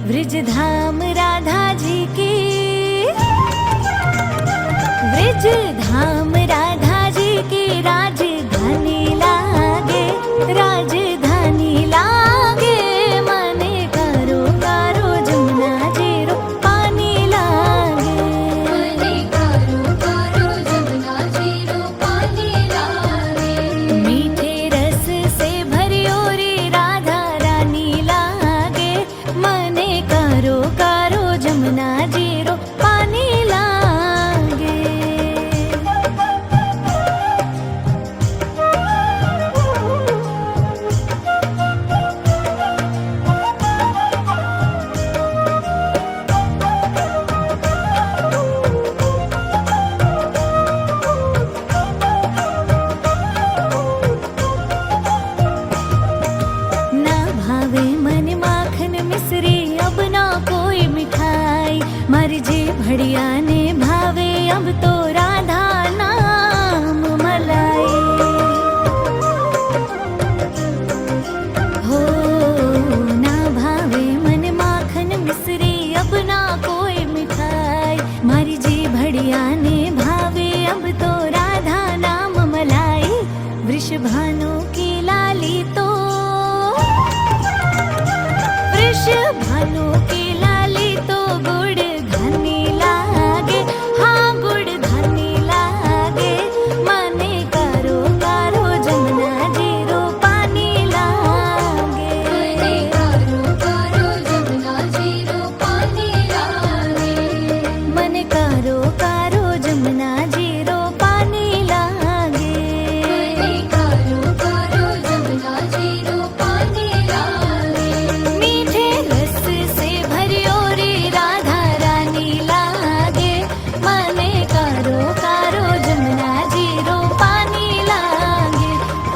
व्रजधाम राधा जी की, व्रजधाम राधा जी की राजधानी लागे, राजधानी लागे। मने करो करो जमुना जीरो पानी लागे, मने करो करो जमुना जीरो पानी लागे। मीठे रस से भरियो रे राधा रानी लागे, मने करो करो जमुना जीरो पानी लागे। ना भावे मन माखन मिश्री अब ना कोई मिठाई, मर जे भड़िया ने भावे अब तो राधा नाम मलाई। हो ना भावे मन माखन मिश्री अब ना कोई मिठाई, मर जे भड़िया ने भावे अब तो राधा नाम मलाई। वृषभानु की लाली तो, वृषभानु की लाली तो गुड़ धनी लागे, हाँ गुड़ धनी लागे। मने करो करो जमुना जीरो पानी लागे, मने करो करो जमुना जीरो पानी लागे। मन करो करो जमुना जीरो पानी लागे। मने करो करो जमुना जीरो पानी लागे। मीठे रस से भरियो रे राधा रानी लागे, मने करो करो जमुना जीरो पानी लागे,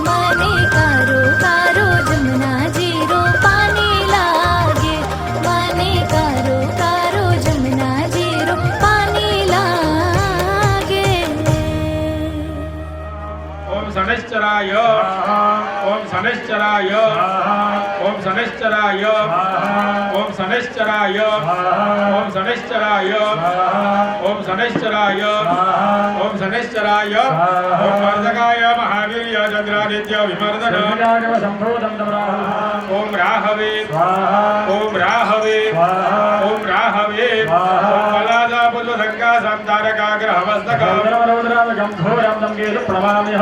मने करो करो जमुना जीरो पानी लागे, मने करो करो जमुना जीरो पानी लागे। ओम शनिश्चराय, ओम शनिश्चराय, ओम शनिश्चराय, ओम शनिश्चराय, ओम शनिश्चराय, ओम शनिश्चराय, ओम शनिश्चराय, ओम वर्धकाय महावीर्य चंद्रादित्य विमर्दन, ओम राहवे, ओम राहवे, ओम राहवे, ओम बलादा पुष्पशंका संतारका ग्रहमस्तक,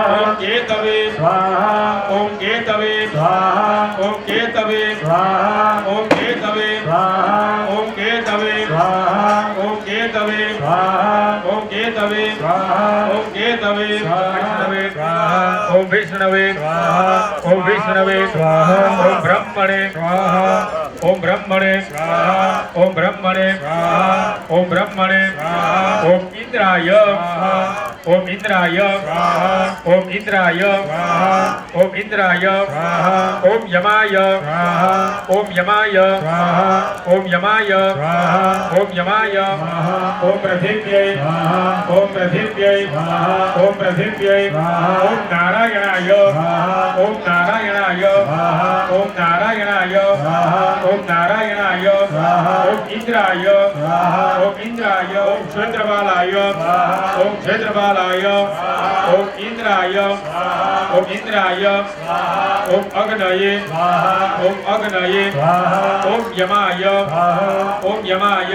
ओम केतवे, ओम केतवे, ओम केतवे, ओम केतवे, ओम केतवे, ओम केतवे, ओम केतवे, ओम केतवे, ओम विष्णवे, ओम विष्णवे, ओम ब्रह्मणे, ओम ब्रह्मणे, ओम ब्रह्मणे, ओम ब्रह्मणे, ओम इंद्राय, ओम इंद्राय, ओम इंद्राय, ओम इंद्राय, ओम यमाय, ओम यमाय, ओम यमाय, ओम यमाय, ओम पृथिव्यै, ओम पृथिव्यै, ओम पृथिव्यै, ओम नारायणाय, ओम नारायणाय, ओम नारायणाय, ओम नारायणाय, ओम इंद्राय, ओम इंद्राय, ओम क्षेत्रपालाय, ओम क्षेत्रपालाय, ओम इंद्राय, ओम इंद्राय, ओम अग्नये, ओम अग्नये, ओम यमाय, ओम यमाय,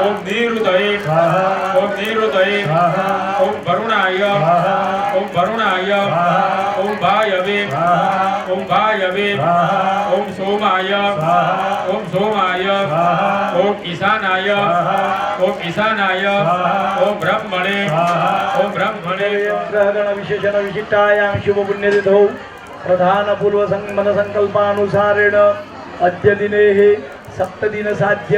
ओम निरुदये, ओम निरुदये, ओम वरुणाय, ओम वरुणाय, ओम वायवे, ओम वायवे, ओम सोमाय, ओम सोमाय, ओम ईशानाय, ओम ईशानाय, ओम ब्रह्मणे, ओम ब्रह्मणे। ग्रहगण विशेषण विशिष्टायां शुभ पुण्यतिथौ प्रधान पूर्व मन संकल्पानुसारेण अद्य दिने सप्तदिन साध्य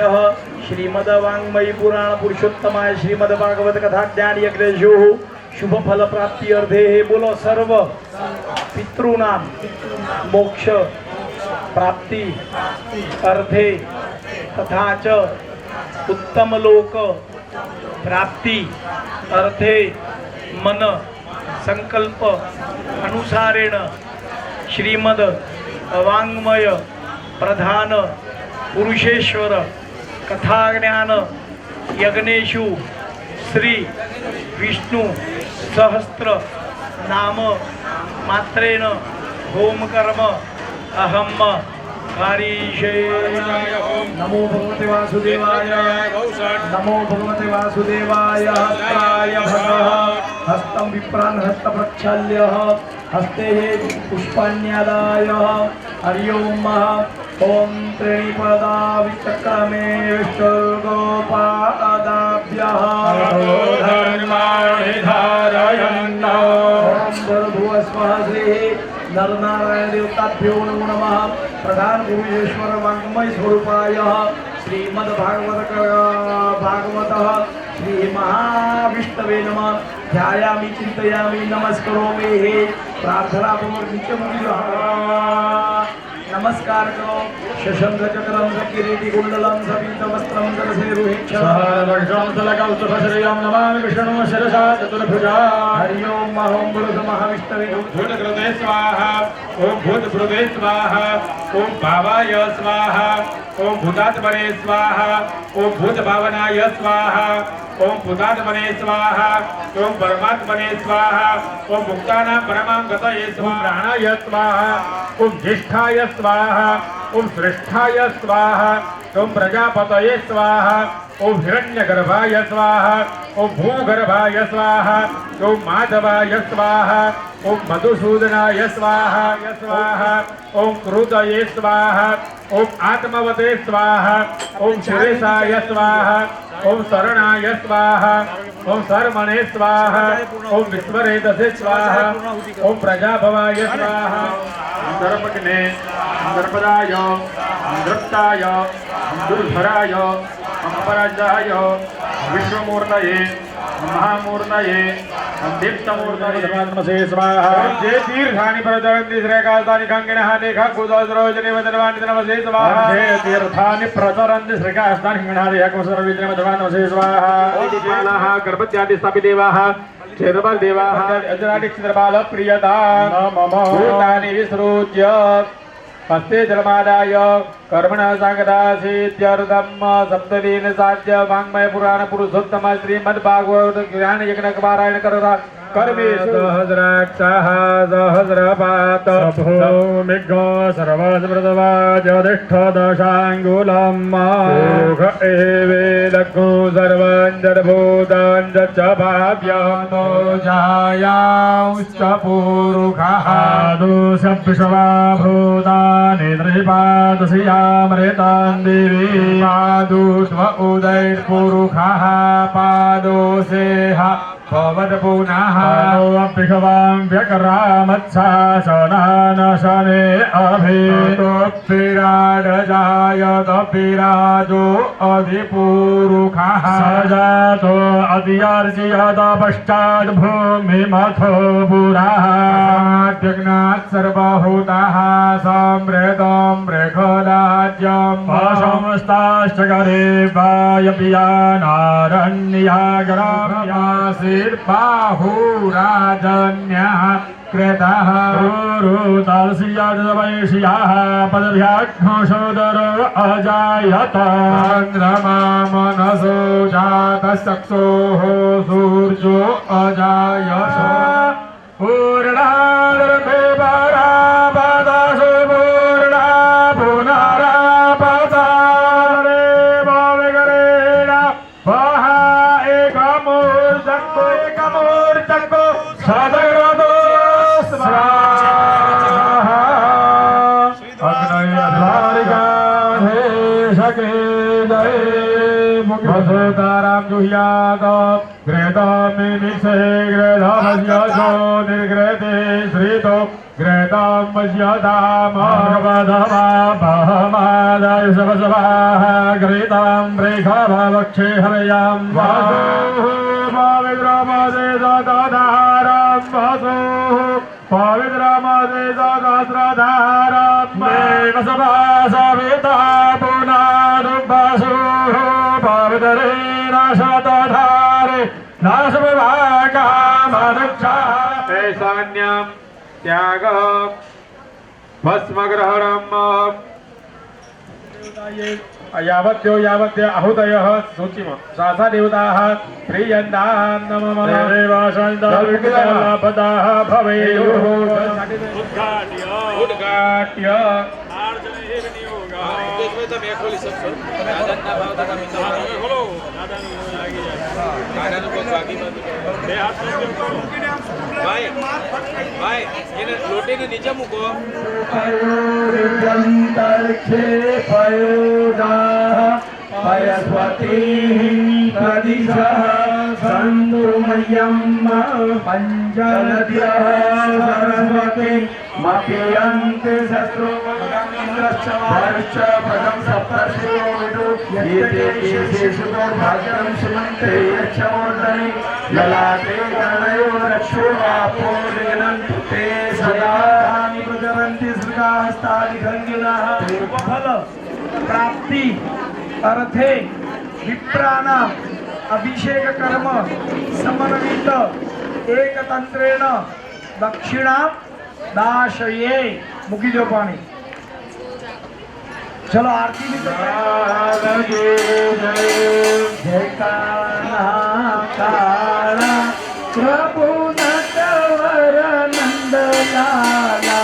श्रीमद्वाङ्मयी पुराण पुरुषोत्तमाय श्रीमद्भागवत कथा ज्ञान यज्ञेशो शुभ फल प्राप्ति अर्थे। बोलो सर्व पितॄणां मोक्ष प्राप्ति अर्थे तथा च उत्तम लोक प्राप्ति अर्थे मन संकल्प अनुसारेण श्रीमद वाङ्मय प्रधान पुरुषेश्वर कथाज्ञान यज्ञेषु श्री विष्णु सहस्त्र नाम मात्रेण होम कर्म अहम कारीशे। नमो भगवते वासुदेवाय नमो भगवते वासुदेवाय। हस्ताय भगः हस्तं विप्रान् हस्तप्रक्षाल्य हस्ते पुष्पाण्यादाय हरि ओम। ओम त्रिपदा विचक्रमे विष्णुर्गोपादाभ्यः धर्माणि धारयन्। ओम भूर्भुवः स्वः श्रीः नरनारायण देवताभ्यो नमो नमः। प्रधान गुरुश्वर वाङ्मय स्वरूपाय श्रीमद्भागवत श्री महाविष्णवे नमः। ध्यायामि चिंतयामि नमस्करोमि। प्रार्थना पूर्वक नित्यमुनि नमस्कार करो। शशंख चक्रम किरीटी कुंडलम सपीतवस्त्रम जलसेरुहिक्षं सलकल्पश्रियं नमामि विष्णु शिरसा चतुर्भुजा। हरि ओम ओम गुरु महाविष्णवे भूतकृते स्वाहा ओम भूतभृते स्वाहा ओम भावाय स्वाहा ओम भूतात्मने स्वाहा ओम भूतभावनाय स्वाहा ओम भूतात्मने स्वाहा ओम परमात्मने स्वाहा ओम मुक्तानां परमां गतये स्वाहा प्राणाय स्वाहा ओम ज्येष्ठाय स्वाहा ओम श्रेष्ठाय स्वाहा ओम प्रजापतये स्वाहा ओम हिरण्यगर्भाय स्वाहा ओम भूगर्भाय स्वाहा ओम माधवाय स्वाहा ओम मधुसूदनाय स्वाहा स्वाहा ओम कृतये स्वाहा ओम आत्मवते स्वाहा ओम सुरेशाय स्वाहा ओम शरणाय स्वाहा ओम शर्मणे स्वाहा ओम विश्वरेतसे स्वाहा ओम प्रजाभवाय स्वाहा सर्वज्ञे सर्वदाय नृत्ताय दुर्धराय अपराजाय विश्वमूर्तये महामूर्तये दीप्तमूर्तये स्वाहा। जे तीर्थानि प्रचरन्ति श्रीकास्तानि खङ्गिणः लेखकुदोद्रोजने वदनवानि नमसे स्वाहा। जे तीर्थानि प्रचरन्ति श्रीकास्तानि खङ्गिणः लेखकुदोद्रोजने वदनवानि नमसे स्वाहा। ओदिपालाः गर्भत्यादि स्थापिदेवाः क्षेत्रबलदेवाः अजरादिक्षत्रबाल प्रियता मम भूतानि विसृज्य हस्ते जलमादाय कर्मणः सागदासीत्यर्धम् सप्तदीन साध्य वाङ्मय पुराण पुरुषोत्तम श्रीमद्भागवत ज्ञान यज्ञ पारायण करता कर्मेषु सहस्राक्षः सहस्रपात भूमिज्ञो सर्वस्मृतवा ज्येष्ठदशाङ्गुलम् मुख एवेदग्नो सर्वं जडभूतां च भाव्यनो जायांश्च पूरुखः दोषविषवा भूतानि त्रिपादस्यामृतां देवी पादुष्व उदैर्पुरुखः पादोषेह भवद्पुनः पिषवां व्यकरामत्सासनानशने अभितोऽपिराडजायत पिराजो अधिपूरुखः सजातो अतिर्जयत पश्चात् भूमिमथो पुरः त्यग्नात् सर्वभूताः समृतं मृगराज्यं संस्ताश्च गरीबायपियानारण्यागराभ्यासि बाहुराजन्यः कृतः रुरुतालस्याः पदभ्याघ्नोषोदरो अजायत चन्द्रमा मनसो जातचक्षुः सूर्यो अजायत पूर्णादर्भेवरापदासु पूर्णा पुनरापदारे भवगरेण वः एकमूर्तको सदग्रतो स्वाहा अग्नयधारिकाधेशके दये मुखसुतारां जुह्यात घृतमिनिषे घृतमस्यजो निर्घृते श्रितो घृतमस्यदामर्वधमापहमादाय शवसवाः घृतां रेखाभवक्षे हरयां वासुः पवित्रमदे सदाधारां वासुः पवित्रमदे सहस्रधारात्मेव सभासविता पुनादुर्वासुः पवित्रेण शतधारे नाशविभागामनुक्षाः ऐशान्यं त्यागः भस्मग्रहणम् यावत्यो यावत्य आहुतयः सूचिमा सासा देवताः प्रियन्ताः नमः देवाशान्ताः भवेयुः उद्घाट्य લોટીને નીચે મૂકો पयस्वतीः प्रदिशः सन्तुमय्यं पञ्चनद्यः सरस्वती मपीयन्ति शत्रुवश्च भगं सप्तर्षियो एतेषु भाग्यं सुमन्ते यच्छमोर्धनि ललाटे गणयो रक्षो आपोदेनं ते सदा प्रचरन्ति सृगास्तानि गङ्गिनः फल प्राप्ति अर्थे विप्राना अभिषेक कर्म समन्वित एकतंत्रेण दक्षिणा दाशये मुकी दो पानी चलो आरती भी जय काला प्रभु नटवर नंदलाला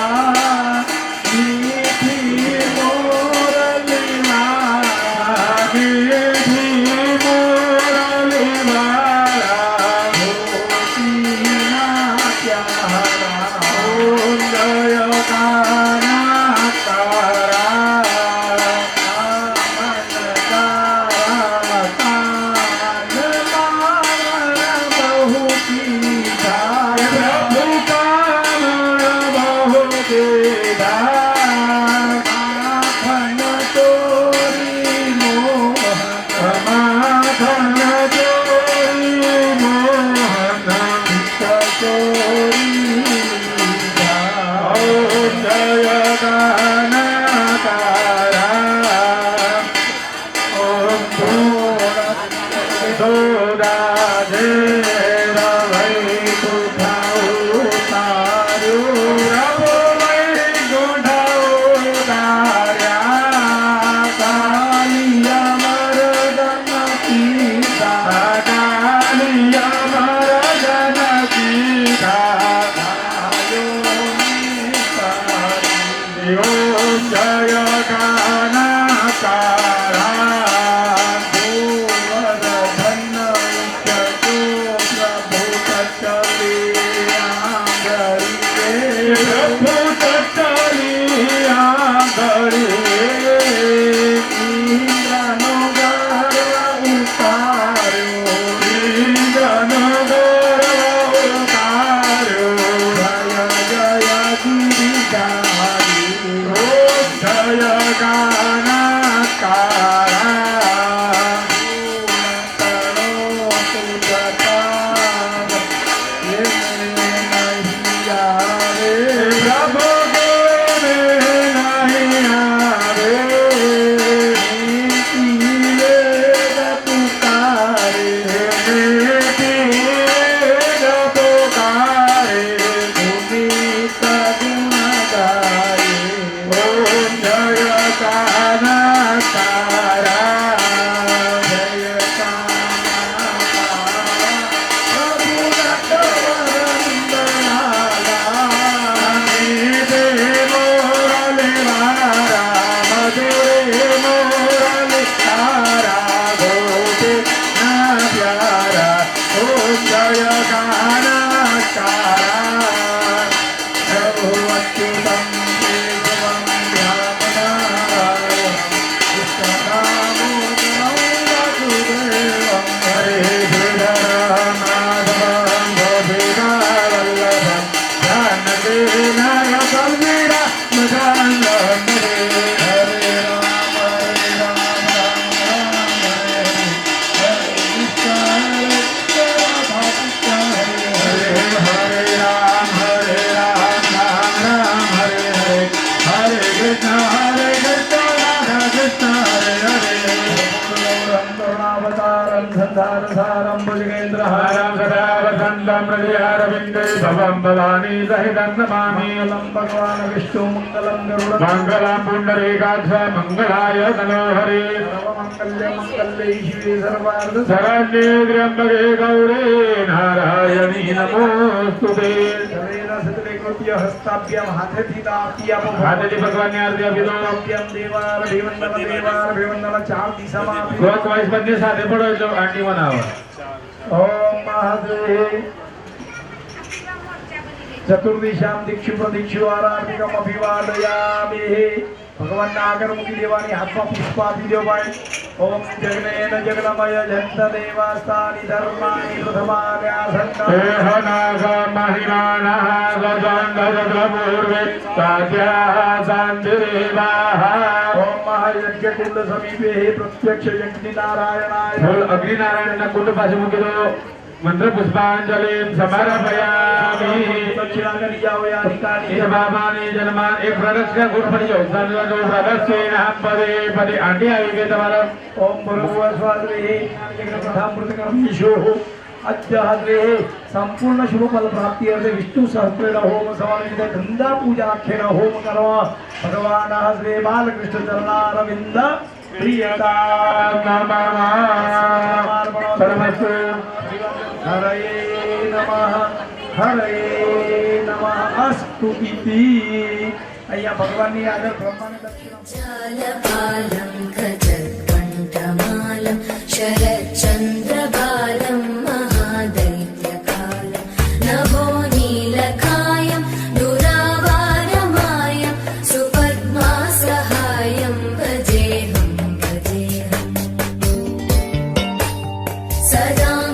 संधारसारं भुजगेन्द्रहारं सदा वसन् शान्तं हृदयारविन्दे भवं भवानी सहितं नमामि मंगलम भगवान विष्णु मंगलम गरुड़ मङ्गलं पुण्डरीकाक्ष मङ्गलाय तनोहरि सर्वमंगल्य मंगल्ये शिवे सर्वार्थ शरण्ये त्र्यम्बके गौरी नारायणी नमोस्तुते शरीर सतले कृत्य हस्ताभ्याम हाथेથી દાપ્યામ हाथेથી ભગવાનને આરતી આપી દો દાપ્યામ દેવાર ભિવંદન ચાર દિશામાં આપી દો. ક્લોકવાઇઝ બંને સાથે પડો એટલે આંટી બનાવો ओम महादेव चतुर्दिशां दिक्षु प्रदिक्षु आराधिकम अभिवादयामि भगवान आगर मुखी देवानी हाथમાં પુષ્પ આપી દો ભાઈ ओम जगनेन जगनमय जंत देवास्तानि धर्माणि प्रथमान्यासन्त देहनाग महिमानः गजन्दजग्रपूर्वे साध्याः शान्तिरेवाः ओम महायज्ञ कुंड समीपे प्रत्यक्ष यज्ञ नारायणाय बोल अग्निनारायणના કુંડ પાસે મૂકી દો મંત્ર પુષ્પાંજલિ સમર્પયામિ दक्षिणा કરી જાઓ या अधिकारी એ બાબાને જન્માન એક પ્રદક્ષિણા ગુણ પડી જાઓ સર્વજો પ્રદક્ષિણા પદે પદે આંટી આવી ગઈ તમારા ओम भर्गव स्वाद्रे प्रथामृतकरम ईशो अद्य हद्रे संपूर्ण शुभ फल प्राप्ति अर्थे विष्णु सहस्रेण होम समन्वित गंगा पूजा आख्येन होम करो भगवान हस्रे बालकृष्ण चरणारविंद प्रियता नमः परमस्तु हरये नमः अस्तु इति अय्या भगवान ની આગળ બ્રહ્માને દક્ષિણા जालपालं गजत्कण्ठमालं शरच्चन्द्रबालं महादैत्यकालं नभो नीलकायं दुरावारमायं सुपद्मासहायं भजेऽहं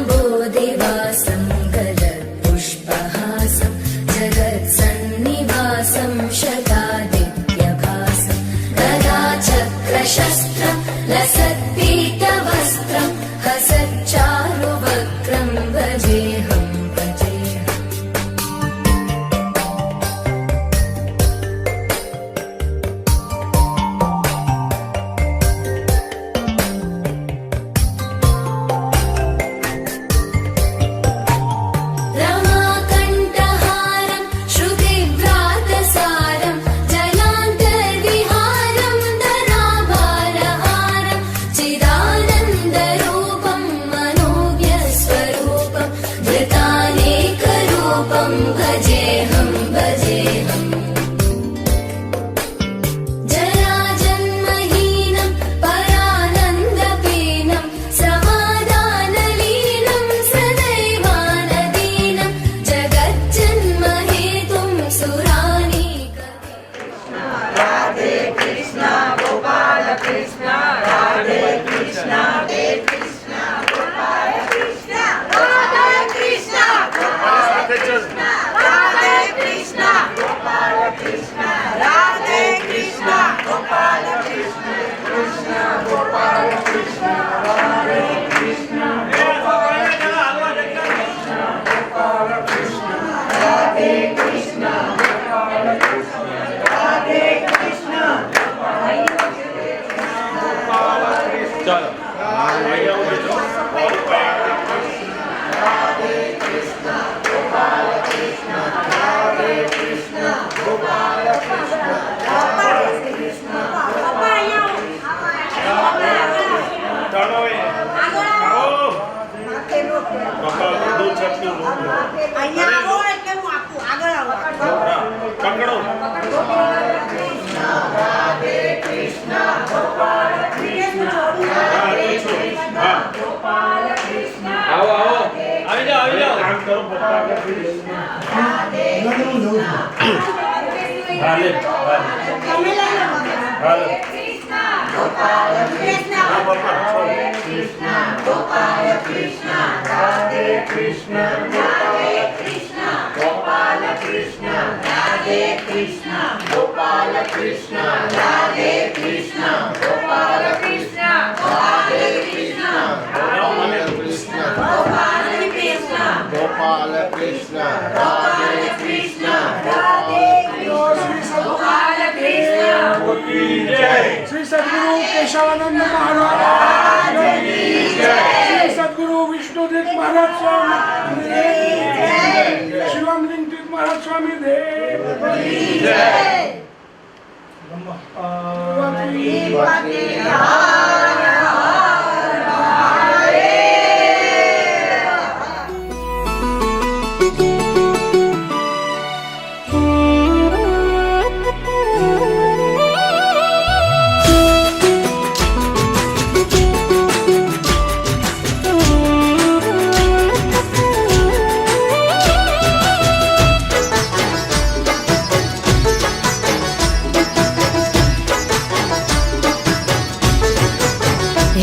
सदाम्बोधिवासं गलत्पुष्पहासं जगत्सन्निवासं शतादित्यभासं गदाचक्रशस्त्रं लसत्पीतवस्त्रं हसच्चारुवक्त्रं भजेऽहं रमाकण्ठहारं श्रुतिव्रातसारं जलान्तर्विहारं धराभारहारं चिदानन्दरूपं मनोव्यस्वरूपं धृतानेकरूपं भजेऽहं जराजन्महीनं परानन्दपीनं समाधानलीनं सदैवानदीनं जगज्जन्महेतुं અહીંયા આવો એટલે હું આપું આગળ આવો પકડો આવો આવો આવી જાઓ કામ કરો હાલે તમે લઈ લો હાલે श्री सद्गुरु केशवानंद महाराज श्री सद्गुरु विष्णुदेव महाराज स्वामी रामलिंग महाराज स्वामी देव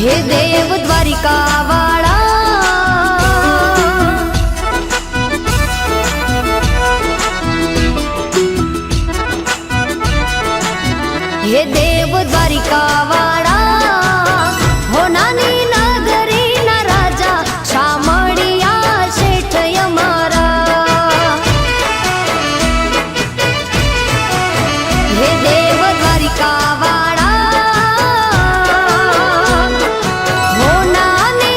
हे देव द्वारिका वाला हे देव द्वारिका वाला हो नानी नगरी ना राजा शामळिया शेठ यमारा हे देव द्वारिका वाला हो नानी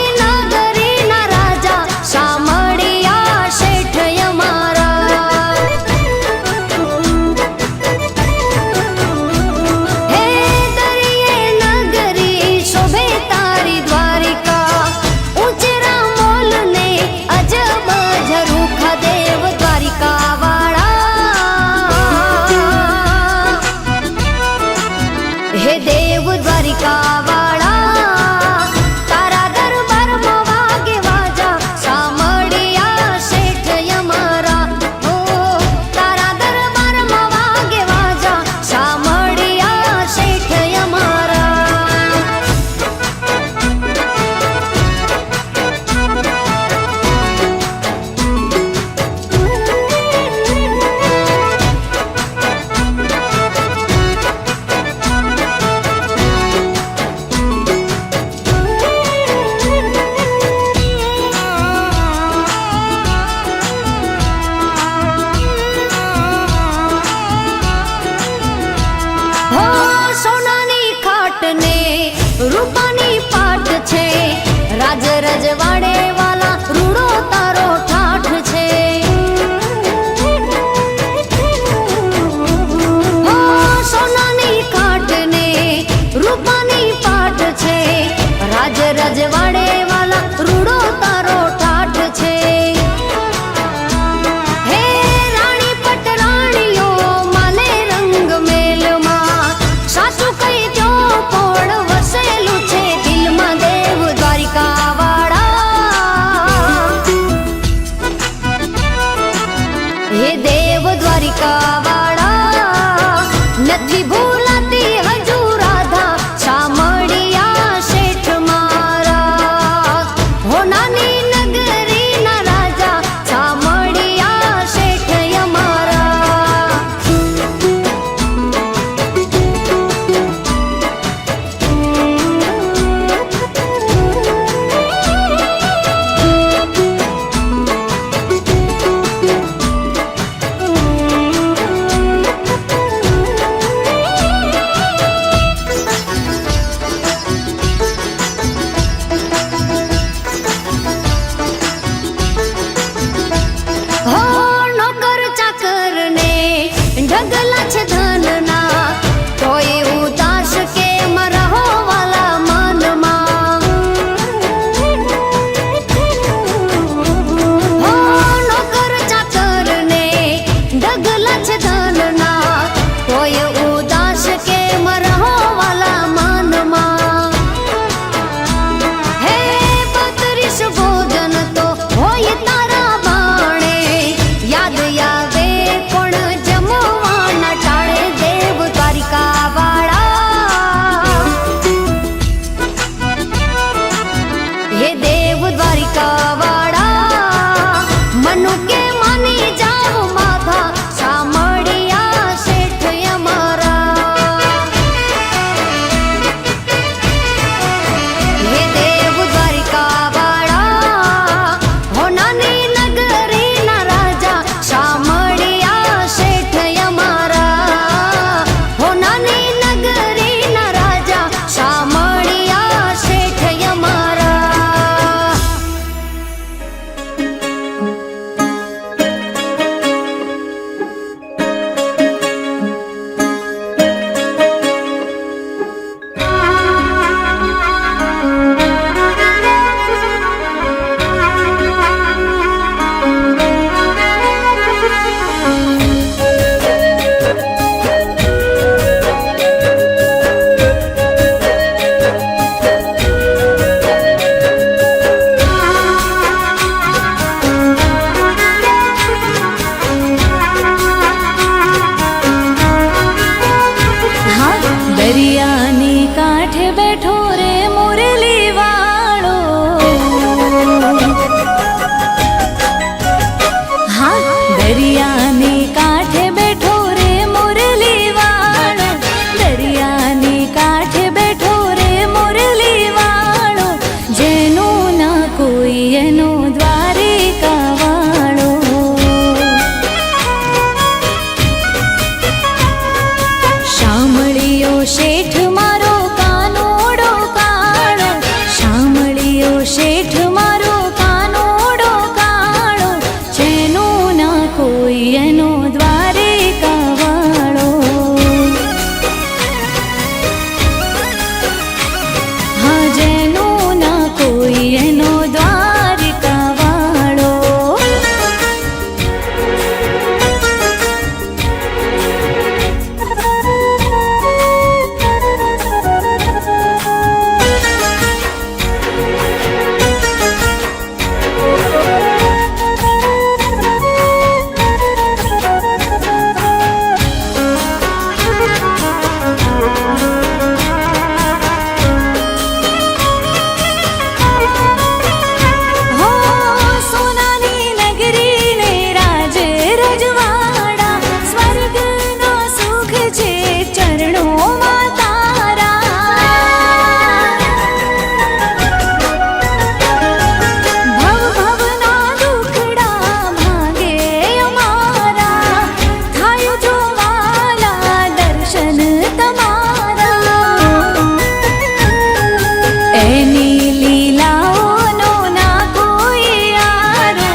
એની લીલાઓનો ના કોઈ આરો,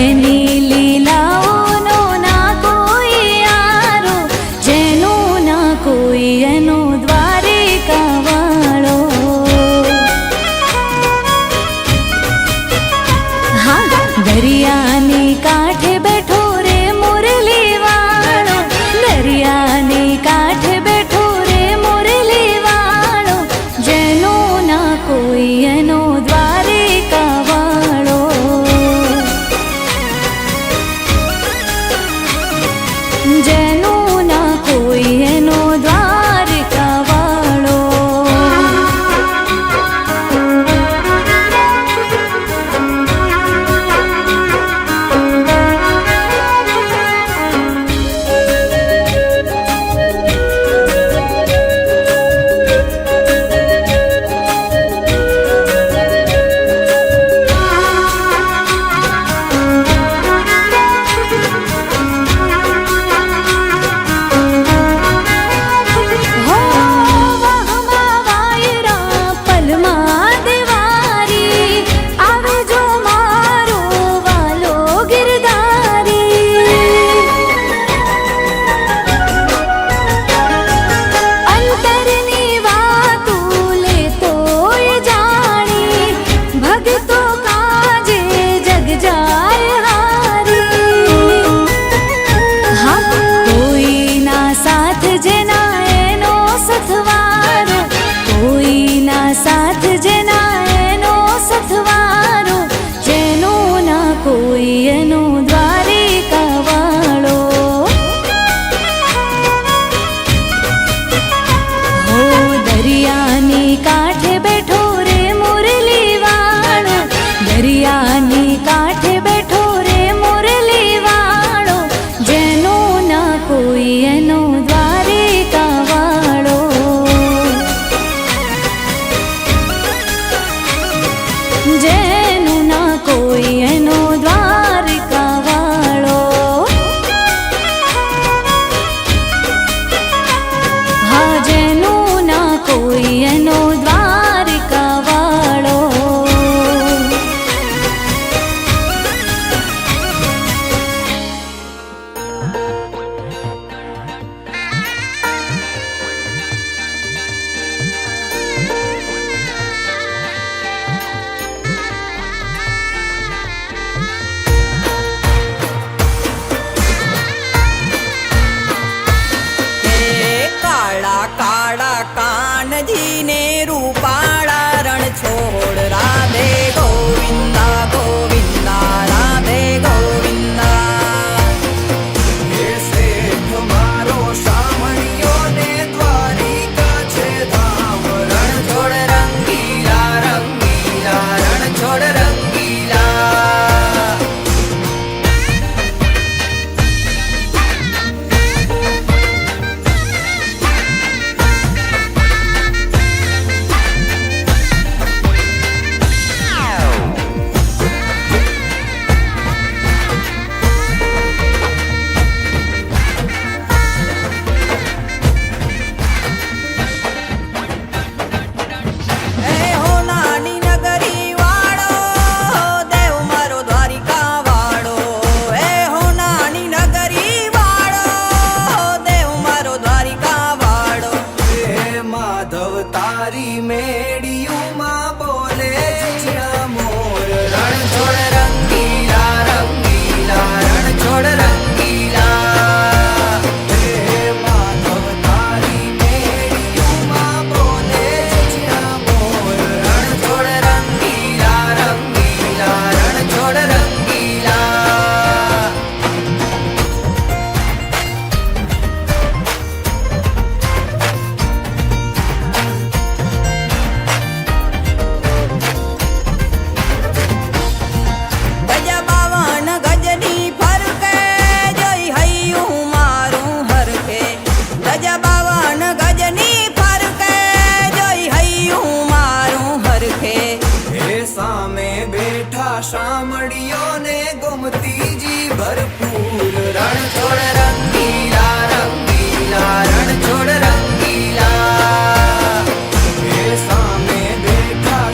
એની લીલાઓનો ના કોઈ આરો, જેનું ના કોઈ એનો દ્વારિકા વાળો. હા, દરિયાની કાંઠે બેઠો રે મુરલી વાળો, દરિયાની કાંઠે બેઠો રે મુરલી વાળો, જેનું ના કોઈ એનો દ્વારિકા વાળો. જેનું ના કોઈ એનો દ્વારિકા વાળો. હો વાહમાં વાયરા પલમાં દેવારી, આવે જો મારો વાલો ગિરધારી. અંતરની વાતું લેતોય જાણી, ભગતો કાજે જગ જાય હારી. હા, કોઈના સાથ જેના એનો સથવારો, કોઈના સાથ જેના એનો સથવારો, જેનું ના કોઈ એનો દ્વારિકા વાળો. હો, દરિયાની કાંઠે બેઠો રે મુરલી વાળો, દરિયાની કાંઠે બેઠો રે મુરલી વાળો, જેનું ના કોઈ એનો દ્વારિકા વાળો. જેનું ના કોઈ એનો દ્વારિકા વાળો. હા, જેનું ના કોઈ એનો દ્વારિકા વાળો. કાળા કાળા કાનજીને રૂપાળા રણ છોડ, રાધે ગોવિંદા ગોવિંદા રાધે ગોવિંદા. હે શેઠ મારો શામળિયો ને દ્વારિકા છે ધામ, રણ છોડ રંગીલા રંગીલા રણ છોડ રંગીલા. શામળિયોને ગોમતીજી ભરપૂર રણછોડ રંગીલા રંગીલા રણછોડ રંગીલા એ સામે બેઠા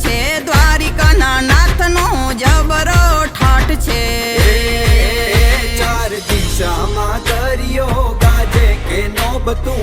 છે દ્વારિકાના નાથનો જબરો ઠાઠ છે ચાર દિશામાં દરિયો ગાજે કે નોબતું